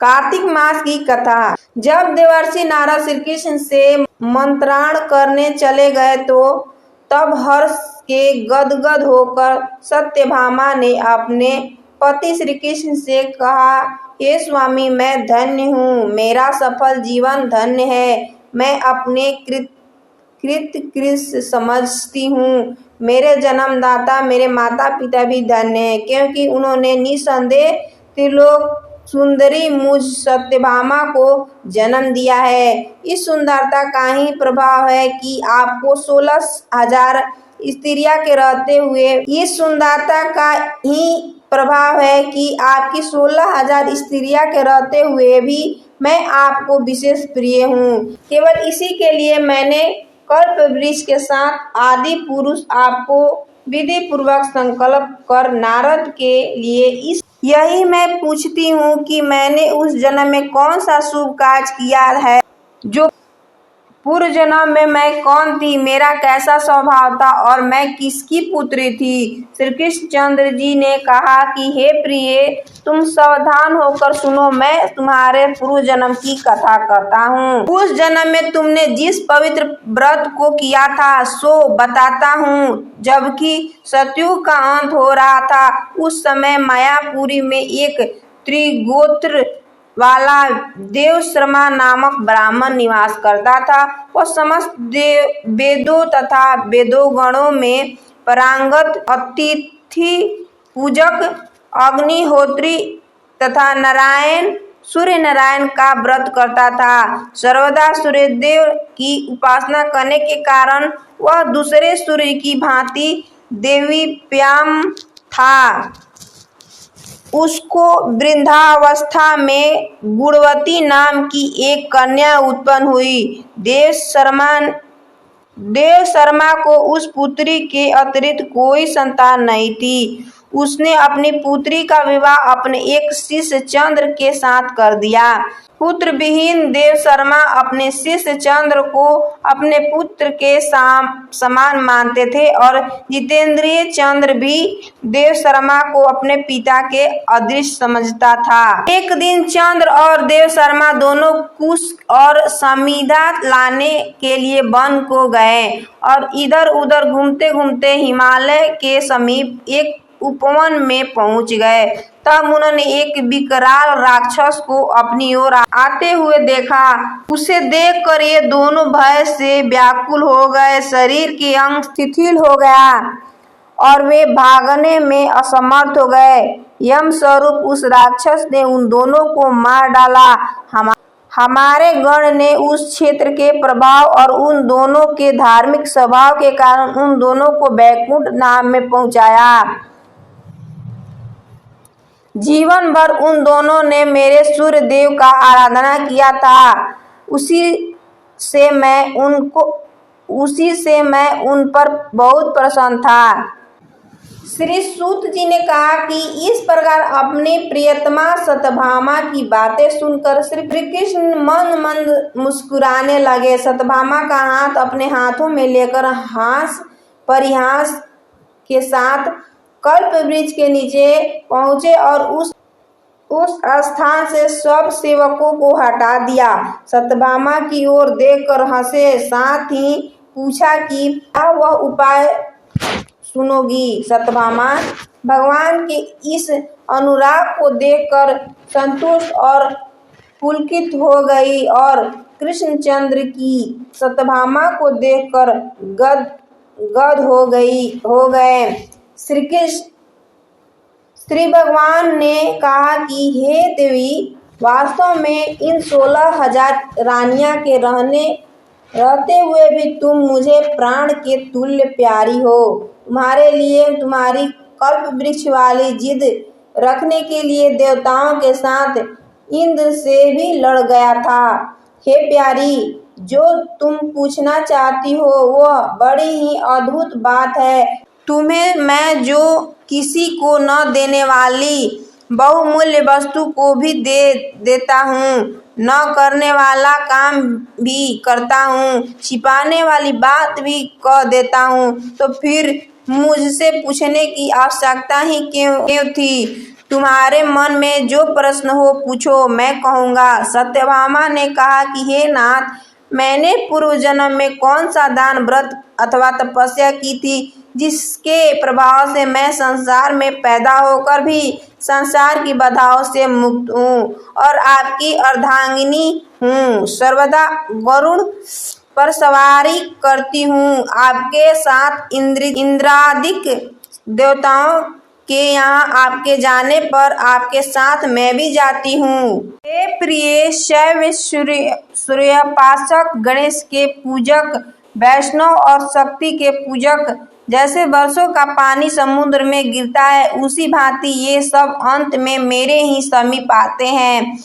कार्तिक मास की कथा। जब देवर्षि नारद श्री कृष्ण से मंत्राण करने चले गए तो तब हर्ष के गदगद होकर सत्यभामा ने अपने पति श्री कृष्ण से कहा, हे स्वामी, मैं धन्य हूँ, मेरा सफल जीवन धन्य है। मैं अपने कृत समझती हूँ। मेरे जन्मदाता मेरे माता पिता भी धन्य हैं, क्योंकि उन्होंने निसंदेह त्रिलोक सुंदरी मुझ सत्यभामा को जन्म दिया है। इस सुंदरता का ही प्रभाव है कि आपको 16,000 स्त्रियां के रहते हुए इस सुंदरता का ही प्रभाव है कि आपकी 16,000 स्त्रियां के रहते हुए भी मैं आपको विशेष प्रिय हूँ। केवल इसी के लिए मैंने कल्प वृक्ष के साथ आदि पुरुष आपको विधि पूर्वक संकल्प कर नारद के लिए यही मैं पूछती हूँ कि मैंने उस जन्म में कौन सा शुभ कार्य किया है, जो पूर्व जन्म में मैं कौन थी, मेरा कैसा स्वभाव था और मैं किसकी पुत्री थी। श्री कृष्णचंद्र जी ने कहा कि हे प्रिय, तुम सावधान होकर सुनो, मैं तुम्हारे पूर्व जन्म की कथा कहता हूँ। उस जन्म में तुमने जिस पवित्र व्रत को किया था सो बताता हूँ। जबकि सतयुग का अंत हो रहा था, उस समय मायापुरी में एक त्रिगोत्र वाला देवशर्मा नामक ब्राह्मण निवास करता था। वह समस्त वेदों तथा वेदोगणों में पारंगत, अतिथि पूजक, अग्निहोत्री तथा सूर्य नारायण का व्रत करता था। सर्वदा सूर्यदेव की उपासना करने के कारण वह दूसरे सूर्य की भांति देदीप्यमान था। उसको वृद्धावस्था में गुणवती नाम की एक कन्या उत्पन्न हुई। देवशर्मा को उस पुत्री के अतिरिक्त कोई संतान नहीं थी। उसने अपनी पुत्री का विवाह अपने एक शिष्य चंद्र के साथ कर दिया। पुत्र विहीन देवशर्मा अपने शिष्य चंद्र को अपने पुत्र के समान मानते थे और जितेंद्रिय चंद्र भी देवशर्मा को अपने पिता के अदृश्य समझता था। एक दिन चंद्र और देवशर्मा दोनों कुश और समिधा लाने के लिए वन को गए और इधर उधर घूमते घूमते हिमालय के समीप एक उपवन में पहुंच गए। तब उन्होंने एक विकराल राक्षस को अपनी ओर आते हुए देखा। उसे देखकर ये दोनों भय से व्याकुल हो गए। शरीर के अंग शिथिल हो गया और वे भागने में असमर्थ हो गए। यम स्वरूप उस राक्षस ने उन दोनों को मार डाला। हमारे गण ने उस क्षेत्र के प्रभाव और उन दोनों के धार्मिक स्वभाव के कारण उन दोनों को वैकुंठ धाम में पहुंचाया। जीवन भर उन दोनों ने मेरे सूर्य देव का आराधना किया था। उसी से मैं उन पर बहुत प्रसन्न था। श्री सूत जी ने कहा कि इस प्रकार अपनी प्रियतमा सत्यभामा की बातें सुनकर श्री कृष्ण मंद मंद मुस्कुराने लगे। सत्यभामा का हाथ अपने हाथों में लेकर हास परिहास के साथ कल्प वृक्ष के नीचे पहुंचे और उस स्थान से सब सेवकों को हटा दिया। सत्यभामा की ओर देखकर हंसे, साथ ही पूछा कि क्या वह उपाय सुनोगी। सत्यभामा भगवान के इस अनुराग को देखकर संतुष्ट और पुलकित हो गई और कृष्णचंद्र की सत्यभामा को देखकर गद हो गए। श्री भगवान ने कहा कि हे देवी, वास्तव में इन 16,000 रानियां के रहते हुए भी तुम मुझे प्राण के तुल्य प्यारी हो। तुम्हारे लिए तुम्हारी कल्प वृक्ष वाली जिद रखने के लिए देवताओं के साथ इंद्र से भी लड़ गया था। हे प्यारी, जो तुम पूछना चाहती हो वह बड़ी ही अद्भुत बात है। तुम्हें मैं जो किसी को न देने वाली बहुमूल्य वस्तु को भी दे देता हूँ, न करने वाला काम भी करता हूँ, छिपाने वाली बात भी कह देता हूँ। तो फिर मुझसे पूछने की आवश्यकता ही क्यों थी। तुम्हारे मन में जो प्रश्न हो पूछो, मैं कहूँगा। सत्यभामा ने कहा कि हे नाथ, मैंने पूर्व जन्म में कौन सा दान, व्रत अथवा तपस्या की थी जिसके प्रभाव से मैं संसार में पैदा होकर भी संसार की बाधाओं से मुक्त हूँ और आपकी अर्धांगिनी हूँ। सर्वदा गरुड़ पर सवारी करती हूँ। आपके साथ इंद्रादिक देवताओं के यहाँ आपके जाने पर आपके साथ मैं भी जाती हूँ। हे प्रिय शैव सूर्योपासक, गणेश के पूजक, वैष्णव और शक्ति के पूजक, जैसे वर्षों का पानी समुद्र में गिरता है उसी भांति ये सब अंत में मेरे ही समीप आते हैं।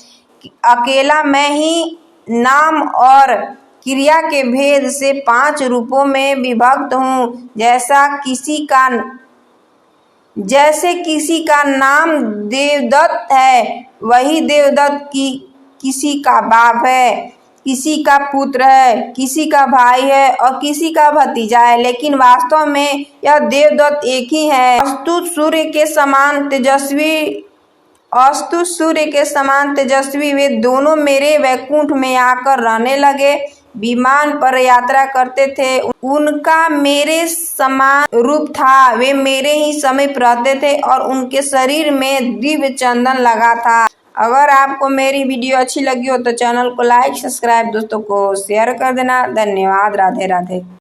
अकेला मैं ही नाम और क्रिया के भेद से 5 रूपों में विभक्त हूँ। जैसे किसी का नाम देवदत्त है, वही देवदत्त किसी का बाप है, किसी का पुत्र है, किसी का भाई है और किसी का भतीजा है, लेकिन वास्तव में यह देवदत्त एक ही है। अस्तु सूर्य के समान तेजस्वी वे दोनों मेरे वैकुंठ में आकर रहने लगे। विमान पर यात्रा करते थे, उनका मेरे समान रूप था। वे मेरे ही समीप रहते थे और उनके शरीर में दिव्य चंदन लगा था। अगर आपको मेरी वीडियो अच्छी लगी हो तो चैनल को लाइक, सब्सक्राइब, दोस्तों को शेयर कर देना। धन्यवाद। राधे राधे।